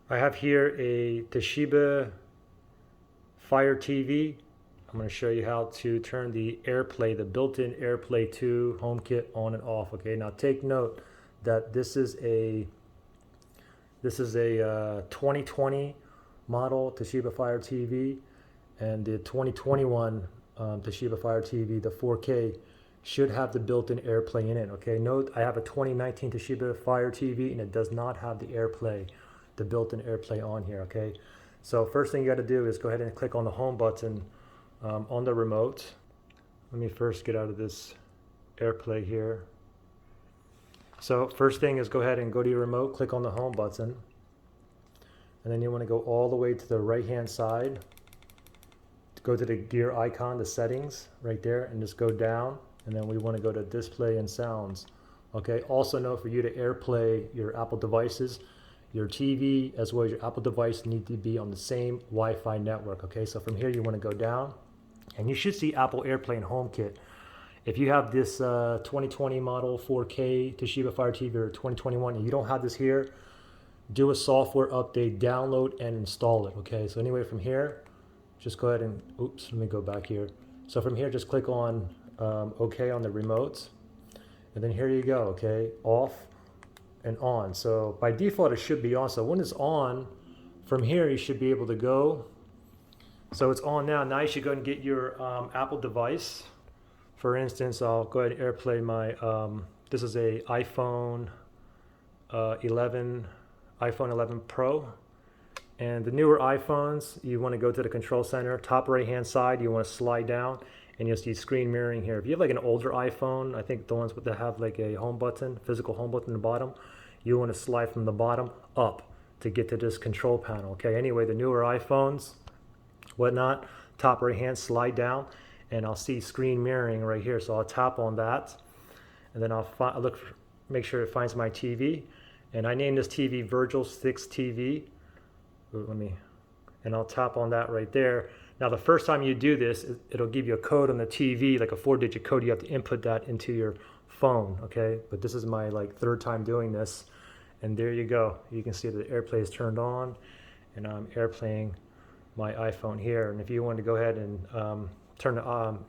I have here a Toshiba Fire TV. I'm going to show you how to turn the AirPlay, the built-in AirPlay 2 HomeKit on and off. Okay, now take note that this is a 2020 model Toshiba Fire TV, and the 2021 Toshiba Fire TV, the 4K, should have the built-in AirPlay in it. Okay, note I have a 2019 Toshiba Fire TV and it does not have the AirPlay, the built-in AirPlay on here. Okay, so first thing you got to do is go ahead and click on the home button on the remote. Let me first get out of this AirPlay here. So first thing is go ahead and go to your remote, click on the home button, and then you want to go all the way to the right hand side, go to the gear icon, the settings right there, and just go down, and then we want to go to display and sounds. Okay, also note for you to AirPlay your Apple devices, your TV as well as your Apple device need to be on the same Wi-Fi network. Okay, so from here you want to go down and you should see Apple AirPlay and HomeKit. If you have this 2020 model 4K Toshiba Fire TV or 2021 and you don't have this here, do a software update, download and install it. Okay, so anyway, from here, just go ahead and, oops, let me go back here. So from here, just click on OK on the remote. And then here you go, okay, off and on. So by default, it should be on. So when it's on, from here, you should be able to go. So it's on now. Now you should go and get your Apple device. For instance, I'll go ahead and AirPlay my, this is a iPhone 11 Pro. And the newer iPhones, you want to go to the control center, top right hand side, you want to slide down and you'll see screen mirroring here. If you have like an older iPhone, I think the ones that have like a home button, physical home button at the bottom, you want to slide from the bottom up to get to this control panel. Okay, anyway, the newer iPhones, whatnot, top right hand, slide down, and I'll see screen mirroring right here. So I'll tap on that, and then I'll make sure it finds my TV, and I named this TV Virgil 6 TV. And I'll tap on that right there. Now the first time you do this, it'll give you a code on the TV, like a 4-digit code. You have to input that into your phone, okay? But this is my like third time doing this, and there you go. You can see that the AirPlay is turned on, and I'm AirPlaying my iPhone here. And if you want to go ahead and turn the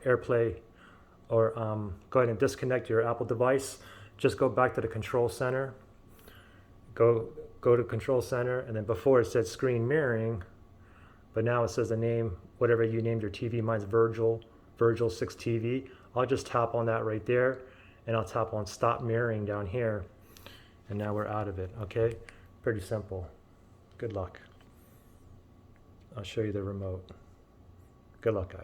AirPlay, or go ahead and disconnect your Apple device, just go back to the control center. Go to control center, and then before it said screen mirroring, but now it says the name, whatever you named your TV. Mine's Virgil 6 TV. I'll just tap on that right there, and I'll tap on stop mirroring down here, and now we're out of it. Okay, pretty simple. Good luck. I'll show you the remote. Good luck, guys.